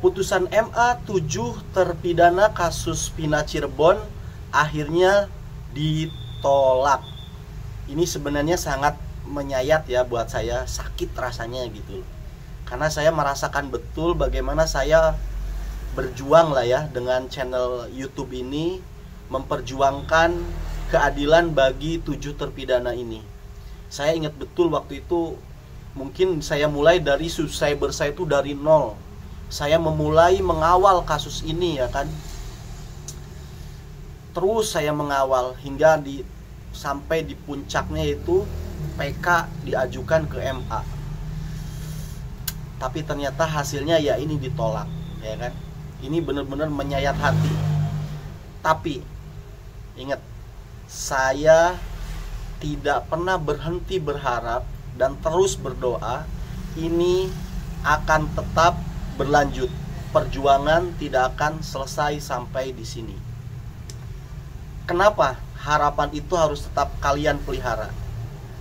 Putusan MA 7 terpidana kasus Pina Cirebon akhirnya ditolak. Ini sebenarnya sangat menyayat ya buat saya, sakit rasanya gitu. Karena saya merasakan betul bagaimana saya berjuang lah ya dengan channel YouTube ini, memperjuangkan keadilan bagi 7 terpidana ini. Saya ingat betul waktu itu, mungkin saya mulai dari subscriber saya itu dari nol. Saya memulai mengawal kasus ini ya kan. Terus saya mengawal hingga sampai di puncaknya itu PK diajukan ke MA. Tapi ternyata hasilnya ya ini ditolak, ya kan. Ini benar-benar menyayat hati. Tapi ingat, saya tidak pernah berhenti berharap dan terus berdoa ini akan tetap berlanjut. Perjuangan tidak akan selesai sampai di sini. Kenapa harapan itu harus tetap kalian pelihara?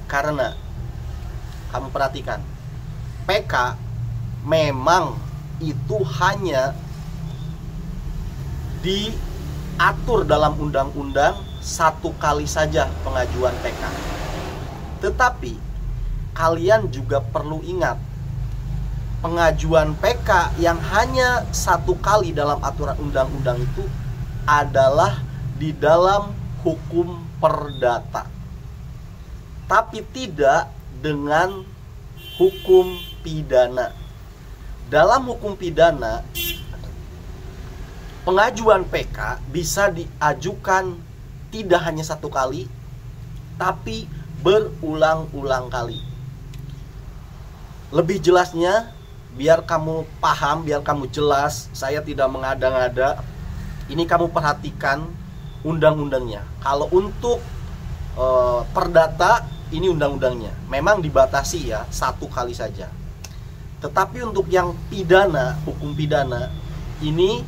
Karena kamu perhatikan, PK memang itu hanya diatur dalam undang-undang 1 kali saja pengajuan PK. Tetapi kalian juga perlu ingat, pengajuan PK yang hanya 1 kali dalam aturan undang-undang itu adalah di dalam hukum perdata, tapi tidak dengan hukum pidana. Dalam hukum pidana, pengajuan PK bisa diajukan tidak hanya 1 kali, tapi berulang-ulang kali. Lebih jelasnya, biar kamu paham, biar kamu jelas, saya tidak mengada-ngada. Ini kamu perhatikan undang-undangnya. Kalau untuk perdata, ini undang-undangnya memang dibatasi ya 1 kali saja. Tetapi untuk yang pidana, hukum pidana, ini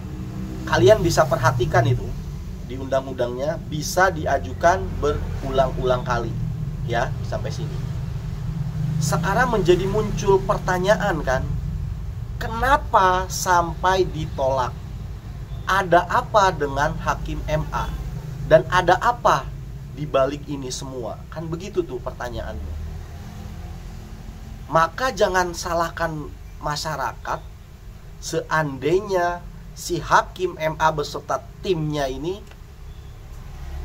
kalian bisa perhatikan itu di undang-undangnya bisa diajukan berulang-ulang kali. Ya, sampai sini. Sekarang menjadi muncul pertanyaan kan, kenapa sampai ditolak? Ada apa dengan hakim MA? Dan ada apa di balik ini semua? Kan begitu tuh pertanyaannya. Maka jangan salahkan masyarakat seandainya si hakim MA beserta timnya ini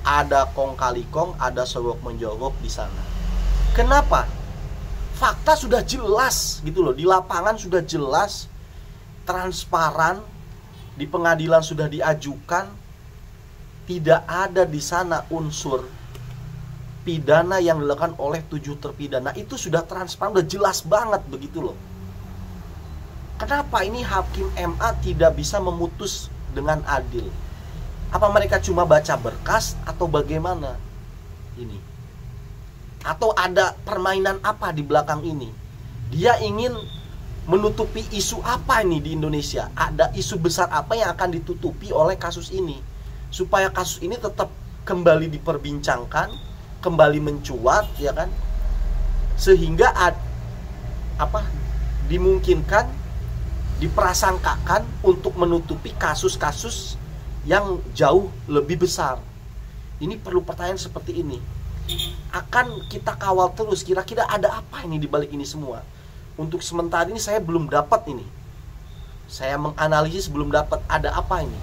ada kong kali kong, ada sogok menjogok di sana. Kenapa? Fakta sudah jelas gitu loh, di lapangan sudah jelas, transparan, di pengadilan sudah diajukan, tidak ada di sana unsur pidana yang dilakukan oleh 7 terpidana. Itu sudah transparan, sudah jelas banget begitu loh. Kenapa ini hakim MA tidak bisa memutus dengan adil? Apa mereka cuma baca berkas atau bagaimana ini? Atau ada permainan apa di belakang ini? Dia ingin menutupi isu apa ini di Indonesia? Ada isu besar apa yang akan ditutupi oleh kasus ini? Supaya kasus ini tetap kembali diperbincangkan, kembali mencuat, ya kan? Sehingga dimungkinkan, diprasangkakan untuk menutupi kasus-kasus yang jauh lebih besar. Ini perlu pertanyaan seperti ini. Akan kita kawal terus, kira-kira ada apa ini di balik ini semua. Untuk sementara ini saya belum dapat ini. Saya menganalisis belum dapat ada apa ini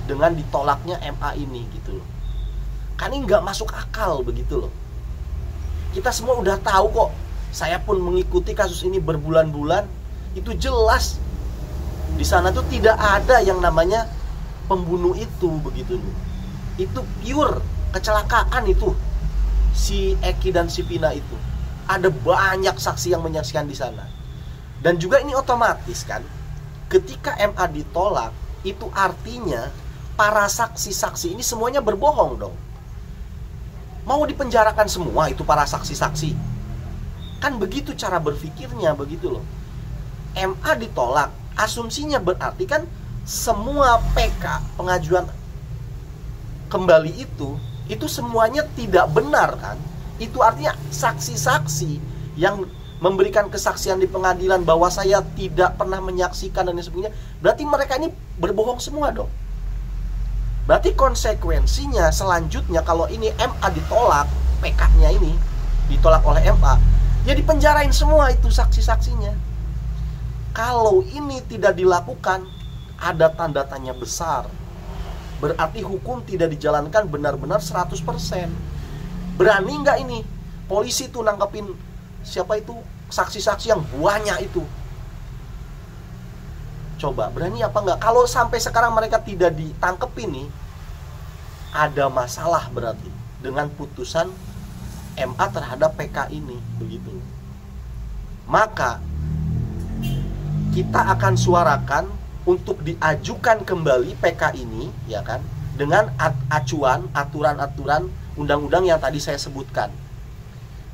dengan ditolaknya MA ini gitu loh. Kan ini nggak masuk akal begitu loh. Kita semua udah tahu kok. Saya pun mengikuti kasus ini berbulan-bulan. Itu jelas di sana tuh tidak ada yang namanya pembunuh itu begitu loh. Itu pure kecelakaan itu. Si Eki dan si Pina itu. Ada banyak saksi yang menyaksikan di sana. Dan juga ini otomatis kan, ketika MA ditolak, itu artinya para saksi-saksi ini semuanya berbohong dong. Mau dipenjarakan semua itu para saksi-saksi. Kan begitu cara berpikirnya begitu loh. MA ditolak, asumsinya berarti kan semua PK pengajuan kembali itu semuanya tidak benar kan. Itu artinya saksi-saksi yang memberikan kesaksian di pengadilan bahwa saya tidak pernah menyaksikan dan sebagainya, berarti mereka ini berbohong semua dong. Berarti konsekuensinya selanjutnya kalau ini MA ditolak, PK-nya ini ditolak oleh MA, ya dipenjarain semua itu saksi-saksinya. Kalau ini tidak dilakukan, ada tanda tanya besar. Berarti hukum tidak dijalankan benar-benar 100%. Berani nggak ini polisi tuh nangkepin siapa itu saksi-saksi yang banyak itu? Coba berani apa nggak? Kalau sampai sekarang mereka tidak ditangkepin nih, ada masalah berarti dengan putusan MA terhadap PK ini, begitu. Maka kita akan suarakan untuk diajukan kembali PK ini, ya kan, dengan acuan aturan-aturan undang-undang yang tadi saya sebutkan.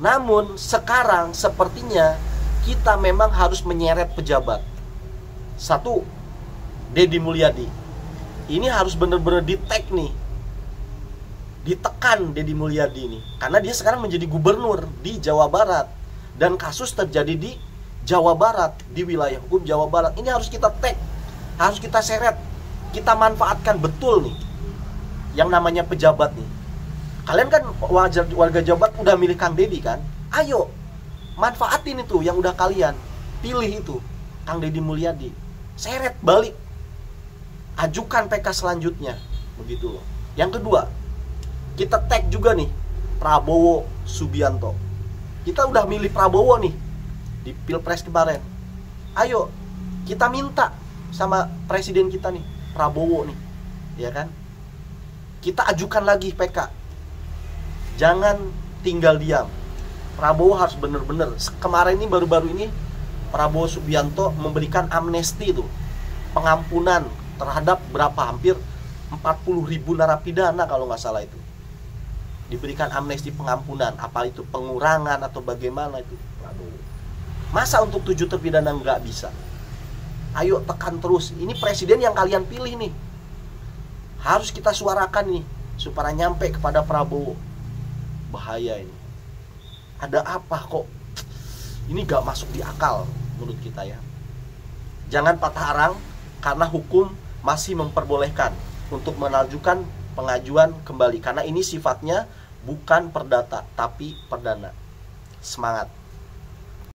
Namun sekarang sepertinya kita memang harus menyeret pejabat. Satu, Deddy Mulyadi. Ini harus benar-benar di-tag nih, ditekan Deddy Mulyadi ini, karena dia sekarang menjadi gubernur di Jawa Barat dan kasus terjadi di Jawa Barat, di wilayah hukum Jawa Barat. Ini harus kita tag, harus kita seret, kita manfaatkan betul nih yang namanya pejabat nih. Kalian kan warga Jawa Barat udah milih Kang Deddy kan? Ayo manfaatin itu yang udah kalian pilih itu, Kang Deddy Mulyadi. Seret balik, ajukan PK selanjutnya, begitu loh. Yang kedua, kita tag juga nih Prabowo Subianto. Kita udah milih Prabowo nih di Pilpres kemarin. Ayo kita minta sama presiden kita nih, Prabowo nih, ya kan? Kita ajukan lagi PK. Jangan tinggal diam. Prabowo harus bener-bener. Kemarin ini baru-baru ini Prabowo Subianto memberikan amnesti tuh, pengampunan terhadap berapa, hampir 40.000 narapidana kalau nggak salah itu. Diberikan amnesti pengampunan, apa itu pengurangan atau bagaimana itu Prabowo. Masa untuk 7 terpidana nggak bisa? Ayo tekan terus. Ini presiden yang kalian pilih nih, harus kita suarakan nih supaya nyampe kepada Prabowo. Bahaya ini. Ada apa kok? Ini gak masuk di akal menurut kita ya. Jangan patah arang karena hukum masih memperbolehkan untuk mengajukan pengajuan kembali, karena ini sifatnya bukan perdata tapi perdana. Semangat.